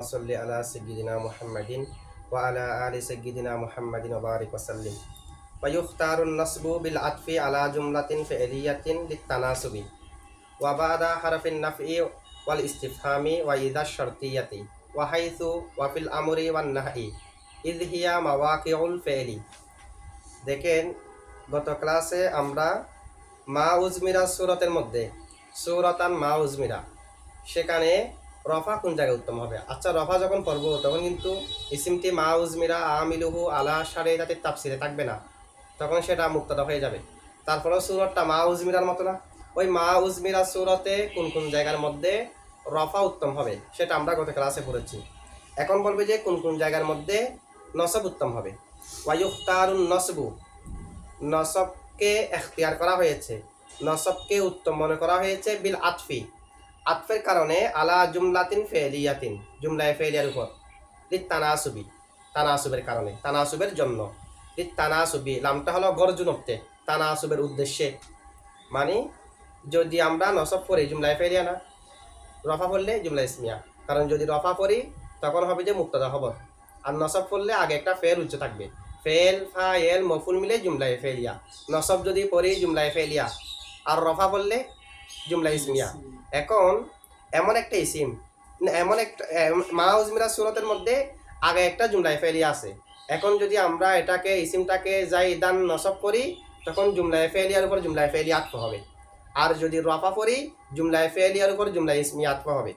صل على سيدنا محمد وعلى آل سيدنا محمد وبارك وسلم. ويختار النصب بالعطف على جملة فعلية للتناسب وبعد حرف النفع والاستفهام وإذا الشرطية وحيث وفي الأمر والنهي إذ هي مواقع الفعل. দেখেন গত ক্লাসে আমরা মা উজমিরা সূরাতের মধ্যে সূরাতান মা উজমিরা সেখানে রফা কোন জায়গায় উত্তম হবে। আচ্ছা, রফা যখন পড়ব তখন কিন্তু ইসিমটি মা উজমিরা আমিলুহু আলা সারে তাতে তাফসিরে থাকবে না, তখন সেটা মুক্তাদা হয়ে যাবে। তারপরেও সূরাতটা মা উজমিরার মতো না, ওই মা উজমিরা সূরাতে কোন কোন জায়গার মধ্যে রফা উত্তম হবে সেটা আমরা গত ক্লাসে পড়েছি। এখন বলবে যে কোন কোন জায়গার মধ্যে নসব উত্তম হবে। ওয়ায়ুখতারুন নসবু, নসবকে এখতিয়ার করা হয়েছে, নসবকে উত্তম মনে করা হয়েছে বিল আতফি, আতফের কারণে আলা জুমলাতিন ফেলিয়াতিন, জুমলায় ফেলিয়ার উপর, লিত তানাসুবি, তানাসুবের কারণে, তানাসুবের জন্য, লিত তানাসুবি, লামটা হলো গরজুনতে, তানাসুবের উদ্দেশ্যে। মানে যদি আমরা নসব পড়ি জুমলায় ফেলিয়া না, রফা পড়লে জুমলা ইসমিয়া, কারণ যদি রফা পড়ি তখন হবে যে মুক্তাদা খবর, আর নসব পড়লে আগে একটা ফেল উচ্চ থাকবে, ফেল ফাইল মফুল মিলে জুমলায় ফেলিয়া। নসব যদি পড়ি জুমলায় ফেলিয়া আর রফা পড়লে জুমলা ইসমিয়া। এখন এমন একটা ইসিম, এমন একটা মা উজমিরা সূরাতের মধ্যে আগে একটা জুমলায় ফেলিয়া আছে। এখন যদি আমরা এটাকে ইসিমটাকে জাইদান নসব করি তখন জুমলায় ফেলিয়ার উপর জুমলায় ফেলিয়া আতফ হবে, আর যদি রফা পড়ি জুমলায় ফেলিয়ার উপর জুমলায় ইসমিয়া আতফ হবে।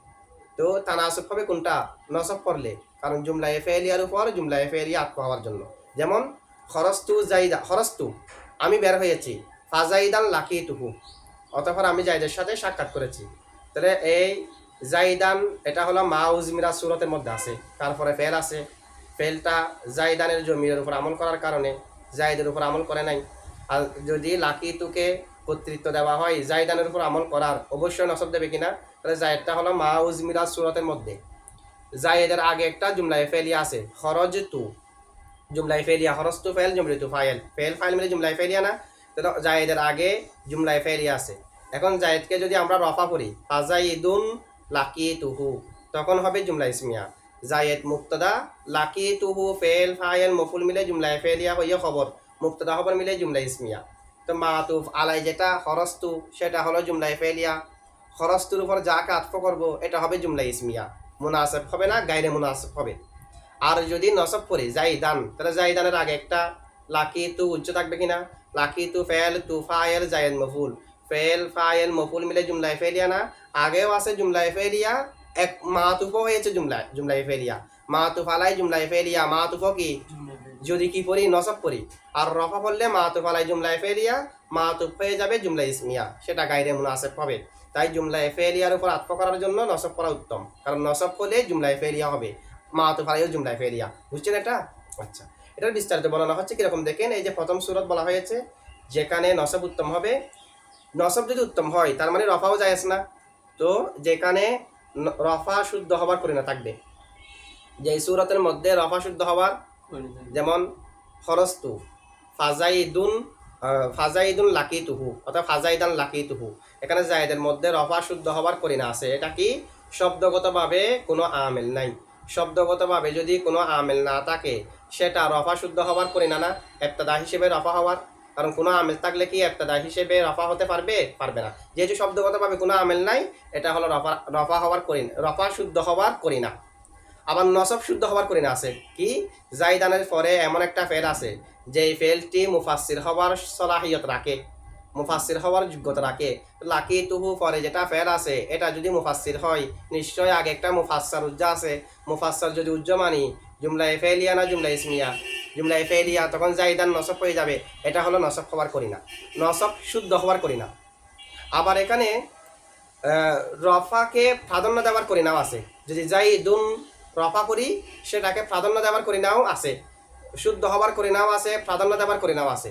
তো তানাসুব হবে কোনটা? নসব করলে, কারণ জুমলায় ফেলিয়ার উপর জুমলায় ফেলিয়া আতফ হওয়ার জন্য। যেমন খরস্তু জাইদা, খরস্তু আমি বের হয়েছি, ফাজাইদান লাকিতুহু অতঃপর আমি জাইদের সাথে সাক্ষাৎ করেছি। তাহলে এই জাইদান এটা হলো মা উজমিরা সূরাতের মধ্যে আছে, তারপরে ফেল আছে, ফেলটা জাইদানের জমির উপর আমল করার কারণে জাইদের উপর আমল করে নাই। আর যদি লাকিতুকে কর্তৃত্ব দেওয়া হয় জাইদানের উপর আমল করার, অবশ্যই নসব দেবে কিনা? তাহলে জাইদটা হলো মা উজমিরা সূরাতের মধ্যে, জাইদের আগে একটা জুমলায় ফেলিয়া আছে, খরজতু জুমলায় ফেলিয়া, খরজতু ফেল জুমরিতু ফাইল, ফেল ফাইল মিলে জুমলায় ফেলিয়া না, তাহলে জায়েদের আগে জুমলায় ফেলিয়া আছে। এখন জায়েদকে যদি আমরা রফা করি ফাজাইদুন লাকিতুহু তখন হবে জুমলা ইসমিয়া। জায়েদ মুক্তাদা, লাকিতুহু ফেল ফাইল মফুল মিলে জুমলায় ফেলিয়া হইয়া খবর, মুক্তাদা খবর মিলে জুমলা ইসমিয়া। তো মাতুফ আলাই যেটা খরস্তু সেটা হলো জুমলায় ফেলিয়া, খরস্তুর উপর যাকে আতফ করবো এটা হবে জুমলা ইসমিয়া, মুনাসিব হবে না, গায়রে মুনাসিব হবে। আর যদি নসব করি জাইদান, তাহলে জাইদানের আগে একটা লাকিতু উচ্চ থাকবে কিনা? লাকিতু ফেল তু ফাইল জায়েদ মফুল, ফেল ফাইল মফুল মিলে জুমলায় ফেলিয়া না, আগেও আছে জুমলায় ফেলিয়া, এক মাতুফও হয়েছে জুমলায় ফেলিয়া, মাতুফ আলাই জুমলায় ফেলিয়া, মাতুফও কি যদি কি পড়ি নসব করি, আর রফা পড়লে মাতুফ আলাই জুমলায় ফেলিয়া, মাতুফ হয়ে যাবে জুমলা ইসমিয়া, সেটা গায়রে মুনাসিব হবে। তাই জুমলায় ফেলিয়ার উপর আতফ করার জন্য নসব করা উত্তম, কারণ নসব করলে জুমলায় ফেলিয়া হবে, মাতুফ আলাইহিও জুমলায় ফেলিয়া। বুঝছেন এটা? আচ্ছা, এটার বিস্তারিত বর্ণনা হচ্ছে কিরকম দেখেন। এই যে প্রথম সূরত বলা হয়েছে যেখানে নসব উত্তম হবে, নসব যদি উত্তম হয় তার মানে রফাও জায়েজ না, তো যেখানে রফা শুদ্ধ হবার করিনা থাকবে, যে সূরতের মধ্যে রফা শুদ্ধ হবার, যেমন খরস্তু ফাজাইদুন, ফাজাইদুন লাকিতুহু অর্থাৎ ফাজাইদান লাকিতুহু, এখানে জায়েদের মধ্যে রফা শুদ্ধ হবার করিনা আছে। এটা কি শব্দগতভাবে কোনো আমেল নাই, শব্দগতভাবে যদি কোনো আমেল না থাকে সেটা রফা শুদ্ধ হবার করিনা না, ইবতিদা হিসেবে রফা হওয়ার, কারণ কোনো আমেল থাকলে কি ইবতিদা হিসেবে রফা হতে পারবে? পারবে না। যেহেতু শব্দগতভাবে কোনো আমেল নাই এটা হলো রফা হওয়ার করিনা, রফা শুদ্ধ হওয়ার করিনা। আবার নসব শুদ্ধ হওয়ার করিনা আছে কি? জাইদানের পরে এমন একটা ফেল আছে যেই ফেলটি মুফাসসির হওয়ার সলাহিয়ত রাখে, মুফাসসির হওয়ার যোগ্যতা রাখে। লাকিতুহু পরে যেটা ফেল আছে এটা যদি মুফাসসির হয় নিশ্চয় আগে একটা মুফাসসার উজ্জা আছে, মুফাসসার যদি উজ্জা মানি জুমলায় ফেলিয়া না জুমলা ইসমিয়া, জুমলায় ফেলিয়া, তখন জাইদান নসব হয়ে যাবে, এটা হলো নসব হওয়ার করিনা, নসব শুদ্ধ হওয়ার করিনা। আবার এখানে রফাকে প্রাধান্য দেওয়ার করিনাও আছে, যদি জাইদুন রফা করি সেটাকে প্রাধান্য দেওয়ার করিনাও আছে, শুদ্ধ হবার করিনাও আছে, প্রাধান্য দেওয়ার করিনাও আছে।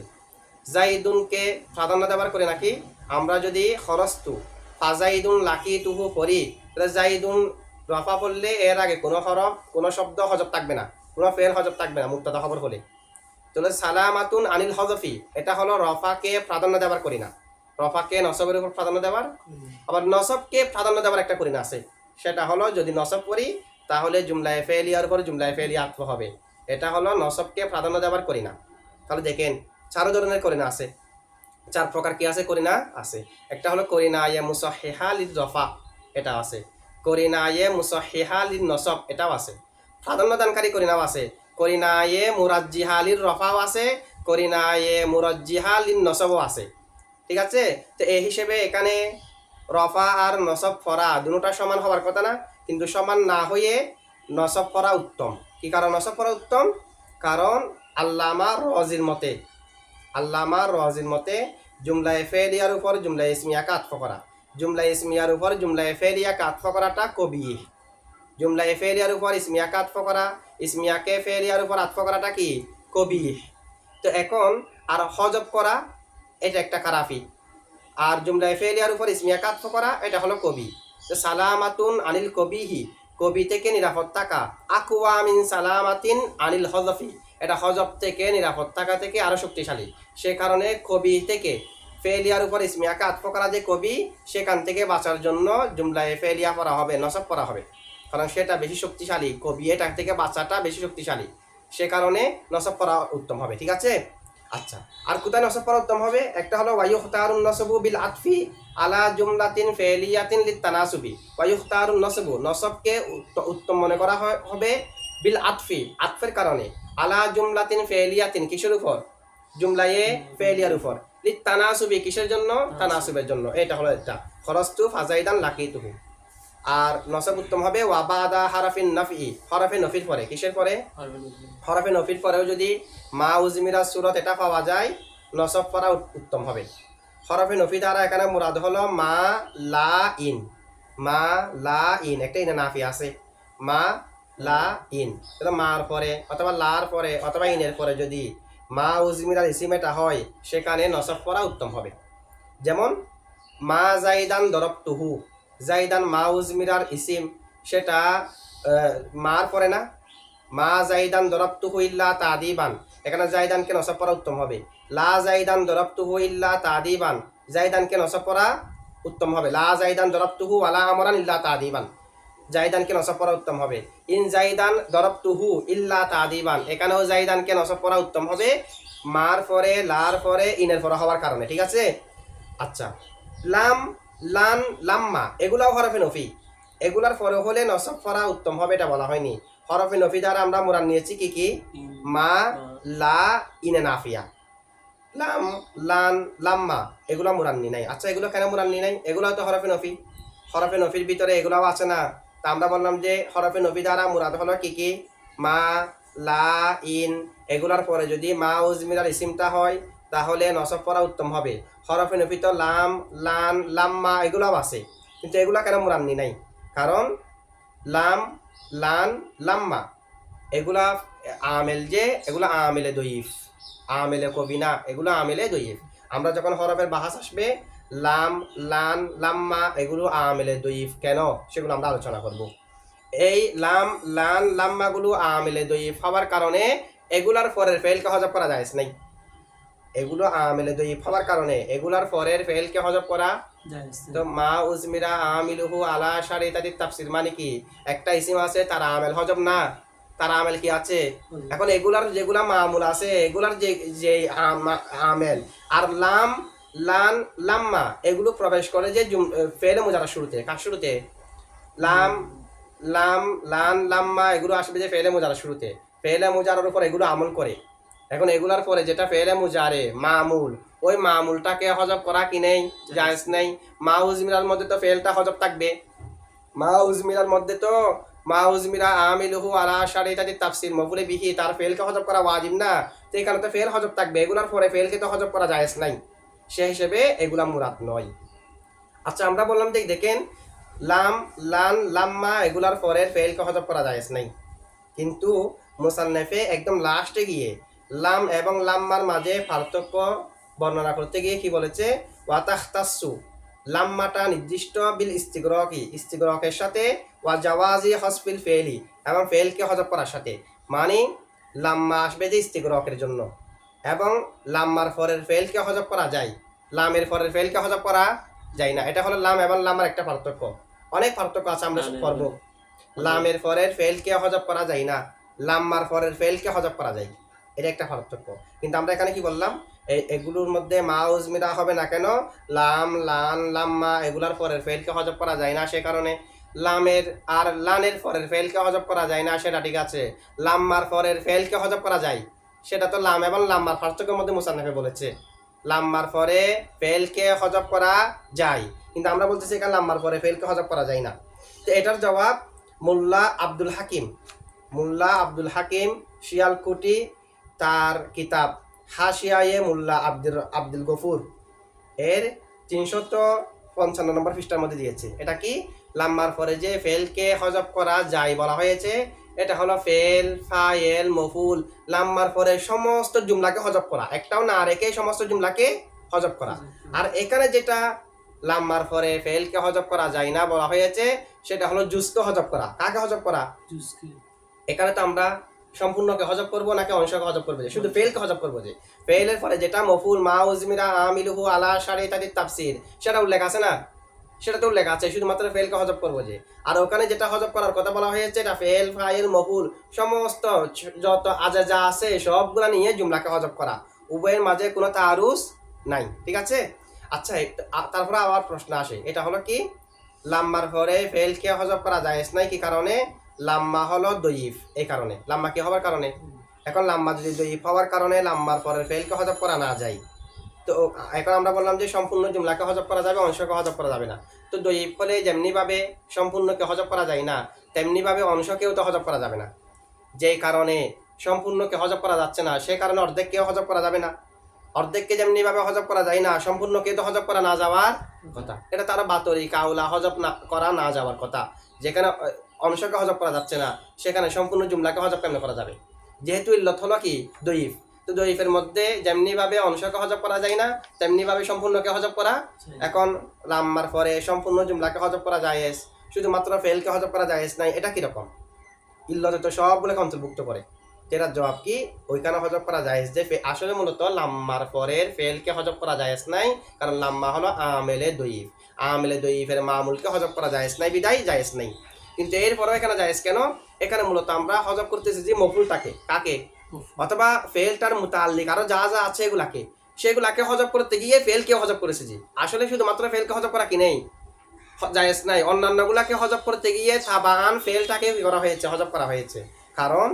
জাইদুনকে প্রাধান্য দেওয়ার করিনা কি? আমরা যদি খরস্তু ফাজাইদুন লাকিতুহু পড়ি তাহলে জাইদুন রফা পড়লে এর আগে কোনো হরফ কোনো শব্দ হজব থাকবে না, কোনো ফেল হজব থাকবে না মুক্তাদা খবর হলে। তাহলে সালামাতুন আনিল হজফি এটা হলো রফাকে প্রাধান্য দেওয়ার করিনা, রফাকে নসবের উপর প্রাধান্য দেওয়ার। আবার নসবকে প্রাধান্য দেওয়ার একটা করিনা আছে, সেটা হলো যদি নসব করি তাহলে জুমলায়ে ফেলিয়ার উপর জুমলায়ে ফেলিয়া আতফ হবে। এটা হলো নসবকে প্রাধান্য দেওয়ার করিনা। তাহলে দেখেন 4 ধরনের করিনা আছে, 4 প্রকার কি আছে করিনা আছে। একটা হলো করিনা ইয়া মুসাহহিহা লির রফা, এটা আছে। করিনা ইয়া মুসাহহিহা লিন নসব, এটাও আছে। প্রাধান্য দানকারী করিনাও আছে। করিনা ইয়া মুরাজ্জিহা লির রফাও আছে, করিনা ইয়া মুরাজ্জিহা লিন নসবও আছে। ঠিক আছে, তো এই হিসেবে এখানে রফা আর নসব ফরা দুটোটা সমান হওয়ার কথা না, কিন্তু সমান না হয়ে নসব ফরা উত্তম। কি কারণ নসব ফরা উত্তম? কারণ আল্লামা রাজির মতে জুমলায়ে ফেলিয়ার উপর জুমলায়ে ইসমিয়াকে আতফ করা, জুমলায়ে ইসমিয়ার উপর জুমলায়ে ফেলিয়াকে আতফ করাটা কবিহ। জুমলায়ে ফেলিয়ার উপর ইসমিয়াকে আতফ করা, ইসমিয়াকে ফেলিয়ার উপর আতফ করাটা কি কবিহ। তো এখন আর হজব করা এটা একটা খারাফি, আর জুমলায়ে ফেলিয়ার উপর ইসমিয়াকে আতফ করা এটা হলো কবি। তো সালামাতুন আনিল কবিহি, কবি থেকে নিরাপদ থাকা, আকওয়া মিন সালামাতিন আনিল হজফি, এটা হজব থেকে নিরাপদ থাকা থেকে আরো শক্তিশালী। সে কারণে কবি থেকে ফেলিয়ার উপর ইসমিয়াকে আতফ করা যে কবি, সেখান থেকে বাঁচার জন্য জুমলায়ে ফেলিয়া পড়া হবে, নসব করা হবে, কারণ সেটা বেশি শক্তিশালী। কবি এটা থেকে বাঁচাটা বেশি শক্তিশালী, সে কারণে নসব করা উত্তম হবে। ঠিক আছে, আচ্ছা আর কোথায় নসব করা উত্তম হবে? একটা হলো ওয়ায়ুখতারুন নসবু বিল আতফি আলা জুমলাতিন ফেলিয়াতিন লিতানাসুবি। ওয়ায়ুখতারুন নসবু, নসবকে উত্তম মনে করা হবে বিল আতফি, আতফের কারণে, আলা জুমলাতিন ফেলিয়াতিন, কিসের উপর? জুমলায়ে ফেলিয়ার উপর, লিতানাসুবি, কিসের জন্য? তানাসুবের জন্য। এটা হলো এটা খরস্তু ফাজাইদান লাকিতুহু। আর নসব উত্তম হবে ওয়াবাদা হারাফিন নফি, হরফে নফির পরে, কিসের পরে? হরফে নফির পরেও যদি মা উজমিরা সুরত এটা পাওয়া যায়, নসব করা উত্তম হবে। হরফে নফি দ্বারা এখানে মুরাদ হলো মা লা ইন, মা লা ইন, একটা ইনে নাফি আছে, মা লা ইন। তাহলে মার পরে অথবা লার পরে অথবা ইনের পরে যদি মা উজমিরার ইসিম এটা হয়, সেখানে নসব করা উত্তম হবে। যেমন মা জাইদান দরবতুহু, জাইদান মা উজমিরার ইসিম, সেটা মার পরে না, মা জাইদান দরবতুহু ইল্লা তাদিবান, এখানে জাইদানকে নসব করা উত্তম হবে। লা জাইদান দরবতুহু ইল্লা তাদিবান, জাইদানকে নসব করা উত্তম হবে। লা জাইদান দরবতুহু ওয়ালা আমরান ইল্লা তাদিবান, জাইদানকে নসব করা উত্তম হবে। ইন জাইদান দরবতুহু ইল্লা তাদিবান, এখানেও জাইদানকে নসব করা উত্তম হবে, মার পরে লার পরে ইনের পরে হওয়ার কারণে। ঠিক আছে, আচ্ছা লাম লান লাম্মা এগুলাও হরফে নফি, এগুলার পরে হলে নসব করা উত্তম হবে, এটা বলা হয়নি। হরফে নফি দ্বারা আমরা মুরাদ নিয়েছি কি কি? মা লা ইনে নাফিয়া, লাম লান লাম্মা এগুলো মুরাদ নি নাই। আচ্ছা এগুলো কেন মুরাদ নি নাই? এগুলাও তো হরফে নফি, হরফে নফির ভিতরে এগুলাও আছে না। তা আমরা বললাম যে হরফে নফি দ্বারা মুরাদ হলো কি কি? মা লা ইন, এগুলার পরে যদি মা উজমিরার ইসিমটা হয় তাহলে নসব করা উত্তম হবে। হরফে নফি তো লাম লান লাম্মা এগুলাও আছে, কিন্তু এগুলা কেন মুরাদ নি নাই? কারণ লাম লান লাম্মা এগুলা আমেল, যে এগুলা আমেলে দইফ, আমেলে কবি না, এগুলো আমেলে দইফ। আমরা যখন হরফের বাহাস আসবে লাম লান লাম্মা এগুলো আমেলে দইফ কেন, সেগুলো আমরা আলোচনা করব। এই লাম লান লাম্মাগুলো আমেলে দইফ হওয়ার কারণে এগুলার পরের ফেলকে হজব করা যায় নাই। এগুলো আমেলে দইফ হওয়ার কারণে এগুলার পরের ফেলকে হজব করা। তো মা উজমিরা আমিলুহু আলা শারি ইত্যাদি তাফসির মানে কি? একটা ইসিম আছে তার আমেল হজব না, তার আমেল কি আছে? এখন এগুলার যেগুলা মামুল আছে এগুলার যে আমেল আর লাম লান লাম্মা এগুলো প্রবেশ করে যে ফেলে মুজারা শুরুতে, কার শুরুতে? লাম লাম লান লাম্মা এগুলো আসবে যে ফেলে মুজারা শুরুতে, ফেলে মুজারার উপর এগুলো আমল করে। এখন এগুলার পরে যেটা ফেলে মুজারে মামুল, ওই মামুলটাকে হজব করা কি নেই? জায়েজ নেই। মা উজমিরার মধ্যে তো ফেলটা হজব থাকবে, মা উজমিরার মধ্যে তো মা উজমিরা আমিলুহু আলা শারি ইত্যাদি তাফসির মফুলে বিহি, তার ফেলকে হজব করা ওয়াজিব না, তো এখানে তো ফেল হজব থাকবে, এগুলার পরে ফেলকে তো হজব করা জায়েজ নাই, সে হিসেবে এগুলা মুরাদ নয়। আচ্ছা আমরা বললাম যে দেখেন লাম লান লাম্মা এগুলার পরের ফেলকে হজব করা জায়েজ নাই, কিন্তু মুসান্নেফে একদম লাস্টে গিয়ে লাম এবং লাম্মার মাঝে পার্থক্য বর্ণনা করতে গিয়ে কি বলেছে? ওয়াতাখতাসু, লাম্মাটা নির্দিষ্ট বিল ইস্তিগরাকি, ইস্তিগরাকের সাথে, ওয়া জাওয়াজি হসফিল ফেলি, এবং ফেলকে হজব করার সাথে। মানে লাম্মা আসবে যে ইস্তিগরাকের জন্য, এবং লাম্মার পরের ফেলকে হজব করা যায়, লামের পরের ফেলকে হজব করা যায় না। এটা হলো লাম এবং লাম্মার একটা পার্থক্য। অনেক পার্থক্য আছে, আমরা সব পড়ব। লামের পরের ফেলকে হজব করা যায় না, লাম্মার পরের ফেলকে হজব করা যায়। এটা একটা পার্থক্য। কিন্তু আমরা এখানে কি বললাম, এগুলোর মধ্যে মা উজমিরা হবে না কেন? লাম, লান, লাম্মা এগুলার পরের ফেলকে হজব করা যায় না, সে কারণে লামের আর লানের পরের ফেলকে হজব করা যায় না, সেটা ঠিক আছে। লাম্মার পরের ফেলকে হজব করা যায়, সেটা তো লাম এবং লাম্মার পার্থক্যের মধ্যে মুসান্নাফে বলেছে। লাম্মার পরে ফেলকে হজব করা যায়, কিন্তু আমরা বলতেছি এখানে লাম্মার পরে ফেলকে হজব করা যায় না। তো এটার জবাব মোল্লা আব্দুল হাকিম, মোল্লা আব্দুল হাকিম শিয়ালকুটি তার কিতাব হাশিয়ায়ে মোল্লা আব্দুল গফুর এর 355 নম্বর পৃষ্ঠার মধ্যে দিয়েছে। এটা কি? লাম্মার পরে যে ফেলকে হজব করা যায় বলা হয়েছে, এটা হলো ফেল, ফাইল, মফুল, লাম্মার পরে সমস্ত জুমলাকে হজব করা, একটাও না রেখে সমস্ত জুমলাকে হজব করা। আর এখানে যেটা লাম্মার পরে ফেলকে হজব করা যায় না বলা হয়েছে, সেটা হলো জুজকে হজব করা। কাকে হজব করা? এখানে তো আমরা সম্পূর্ণকে হজব করবো নাকি অংশকে হজব করবো? শুধু ফেলকে হজব করবো। যে ফেলের পরে যেটা মফুল, মা উজমিরা, আমিলুহু, আলা, শারি ইত্যাদি তাফসির, সেটা উল্লেখ আছে না? সেটা তো উল্লেখ আছে, শুধুমাত্র ফেলকে হজব করবো যে। আর ওখানে যেটা হজব করার কথা বলা হয়েছে, এটা ফেল, ফাইল, মফুল সমস্ত যত আজাজা আছে সবগুলা নিয়ে জুমলাকে হজব করা, উভয়ের মাঝে কোনো তারুস নাই। ঠিক আছে? আচ্ছা, তারপরে আবার প্রশ্ন আসে, এটা হলো কি? লাম্মার পরে ফেলকে হজব করা জায়েজ নাই, কি কারণে? লাম্মা হলো দয়ীফ, এই কারণে। লাম্মা কি হওয়ার কারণে? এখন লাম্মা যদি দয়ীফ হওয়ার কারণে লাম্মার পরের ফেলকে হজব করা না যায়, তো এখন আমরা বললাম যে সম্পূর্ণ জুমলাকে হজব করা যাবে, অংশকে হজব করা যাবে না। তো দয়ীফ হলে যেমনিভাবে সম্পূর্ণকে হজব করা যায় না, তেমনিভাবে অংশকেও তো হজব করা যাবে না। যেই কারণে সম্পূর্ণকে হজব করা যাচ্ছে না, সে কারণে অর্ধেককেও হজব করা যাবে না। অর্ধেককে যেমনিভাবে হজব করা যায় না, সম্পূর্ণকে তো হজব করা না যাওয়ার কথা। এটা তারা বাতরি কাউলা হজব না করা না যাওয়ার কথা। যেখানে অংশকে হজব করা যাচ্ছে না, সেখানে সম্পূর্ণ জুমলাকে হজব কেমনে করা যাবে? যেহেতু ইল্লত হলো কি? দয়ীফ। তো দয়ীফের মধ্যে যেমনিভাবে অংশকে হজব করা যায় না, তেমনিভাবে সম্পূর্ণকে হজব করা। এখন লাম্মার পরে সম্পূর্ণ জুমলাকে হজব করা জায়েজ, শুধুমাত্র ফেলকে হজব করা জায়েজ নাই, এটা কিরকম? ইল্লতে তো সবগুলোকে অন্তর্ভুক্ত করে। এটার জবাব কি? ওইখানে হজব করা জায়েজ, যে আসলে মূলত লাম্মার পরের ফেলকে হজব করা জায়েজ নাই, কারণ লাম্মা হলো আমেলে দয়ীফ। আমেলে দয়ীফের মামুলকে হজব করা জায়েজ নাই, বিদায় জায়েজ নাই। কিন্তু এরপরেও এখানে জায়েজ কেন? এখানে মূলত আমরা হজব করতেছি যে মফুলটাকে, কাকে? অথবা ফেলটার মুতাল্লিক আরো যা যা আছে এগুলাকে, সেগুলাকে হজব করতে গিয়ে ফেলকে হজব করেছে। যে আসলে শুধুমাত্র ফেলকে হজব করা কি নেই, জায়েজ নাই। অন্যান্যগুলাকে হজব করতে গিয়ে তাবান ফেলটাকে করা হয়েছে, হজব করা হয়েছে। কারণ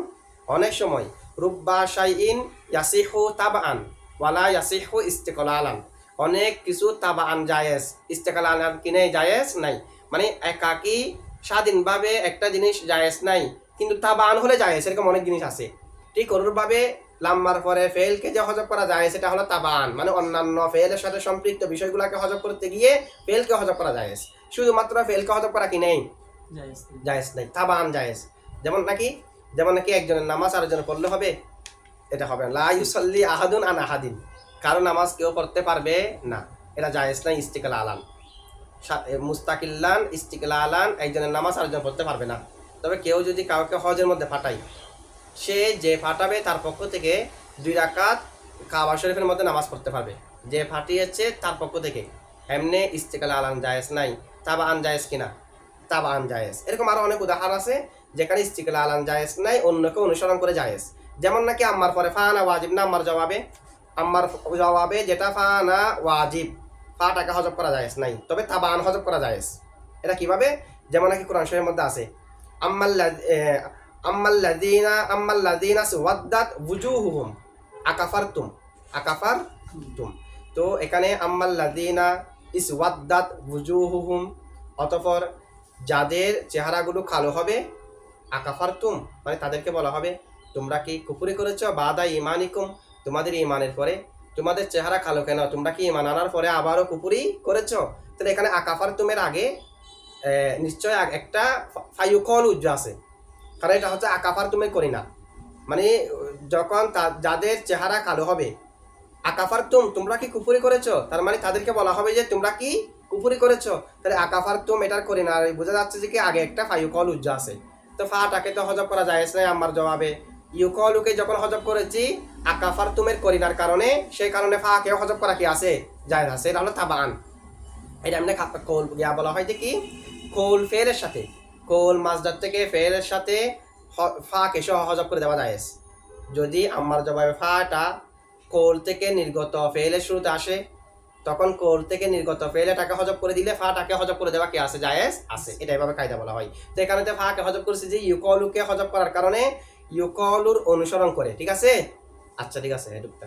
অনেক সময় রুব্বা শাইইন ইয়াসিহু তাবান ওয়ালা ইয়াসিহু ইস্তিকলালান, অনেক কিছু তাবান জায়েজ, ইস্তিকলালান কিনে জায়েজ নাই। মানে একাকি স্বাধীনভাবে একটা জিনিস জায়েজ নাই, কিন্তু তাবান হলে জায়েজ, এরকম অনেক জিনিস আছে। ঠিক অনুরূপভাবে লাম্মার পরে ফেলকে যে হজব করা যায় সেটা হলো তাবান, মানে অন্যান্য ফেলের সাথে সম্পৃক্ত বিষয়গুলোকে হজব করতে গিয়ে ফেলকে হজব করা জায়েজ। শুধুমাত্র ফেলকে হজব করা কি নেই, জায়েজ নাই, তাবান জায়েজ। যেমন নাকি একজনের নামাজ আরেকজনের পড়লে হবে, এটা হবে না। লা ইউসাল্লি আহাদুন আন আহাদিন, কারো নামাজ কেউ পড়তে পারবে না, এটা জায়েজ নাই। ইস্তিকলালান, মুস্তাকিল্লান, ইস্তিকলালান, একজনের নামাজ আরেকজন পড়তে পারবে না। তবে কেউ যদি কাউকে হজের মধ্যে ফাটায়, সে যে ফাটাবে তার পক্ষ থেকে 2 রাকাত কাবা শরীফের মধ্যে নামাজ পড়তে পারবে, যে ফাটিয়েছে তার পক্ষ থেকে। এমনি ইস্তিকলালান জায়েজ নাই। তাবান জায়েজ কিনা? তাবান জায়েজ। এরকম আরো অনেক উদাহরণ আছে যেখানে ইস্তিকলালান জায়েজ নাই, অন্যকে অনুসরণ করে জায়েজ। যেমন নাকি আম্মার পরে ফানা ওয়াজিব না, আম্মার জবাবে যেটা ফানা ওয়াজিব, ফাটাকে হজব করা জায়েজ নাই, তবে তাবান হজব করা জায়েজ। এটা কিভাবে? যেমন নাকি কোরআন শরীফের মধ্যে আছে, আম্মাল্লাযীনা সুওয়াদ্দাত ওয়ুজুহুহুম আকাফারতুম। তো এখানে আম্মাল্লাযীনা ইসওয়াদ্দাত ওয়ুজুহুহুম, অতঃপর যাদের চেহারাগুলো কালো হবে, আকাফারতুম মানে তাদেরকে বলা হবে তোমরা কি কুফরি করেছো? বাদা ঈমানিকুম, তোমাদের ঈমানের পরে তোমাদের চেহারা কালো কেন? তোমরা কি ঈমান আনার পরে আবারও কুফরি করেছো? তাহলে এখানে আকাফারতুমের আগে নিশ্চয় একটা ফায়ুকল উজ্জ আছে, কারণ এটা হচ্ছে আকাফারতুমের করিনা। মানে যখন যাদের চেহারা কালো হবে, আকাফারতুম তোমরা কি কুফরি করেছো, তার মানে তাদেরকে বলা হবে যে তোমরা কি কুফরি করেছো। তাহলে আকাফারতুম এটার করিনা, আর বোঝা যাচ্ছে যে কি আগে একটা ফায়ুকল উজ্জ আছে। তো ফাটাকে তো হজব করা যায় না। আমার জবাবে ইউকলুকে যখন হজব করেছি আকাফারতুমের করিনার কারণে, সেই কারণে ফাকেও হজব করা কি আছে, জায়েজ আছে। এটা হলো তাবান। এটা এমনি কৌল বলা হয় যে কি, কৌল ফেলের সাথে, কোল মাজদার থেকে ফেলের সাথে ফাকে সহ হজব করে দেওয়া জায়েজ। যদি আমার জবাবে ফাটা কোল থেকে নির্গত ফেলের শুরুতে আসে, তখন কোল থেকে নির্গত ফেলেটাকে হজব করে দিলে ফাটাকে হজব করে দেওয়া কি আছে, জায়েজ আছে। এটা এভাবে কায়দা বলা হয়। তো এখানে ফাকে হজব করেছে যে ইউকলুকে হজব করার কারণে ইউকলুর অনুসরণ করে, ঠিক আছে। আচ্ছা ঠিক আছে, এটুকটা।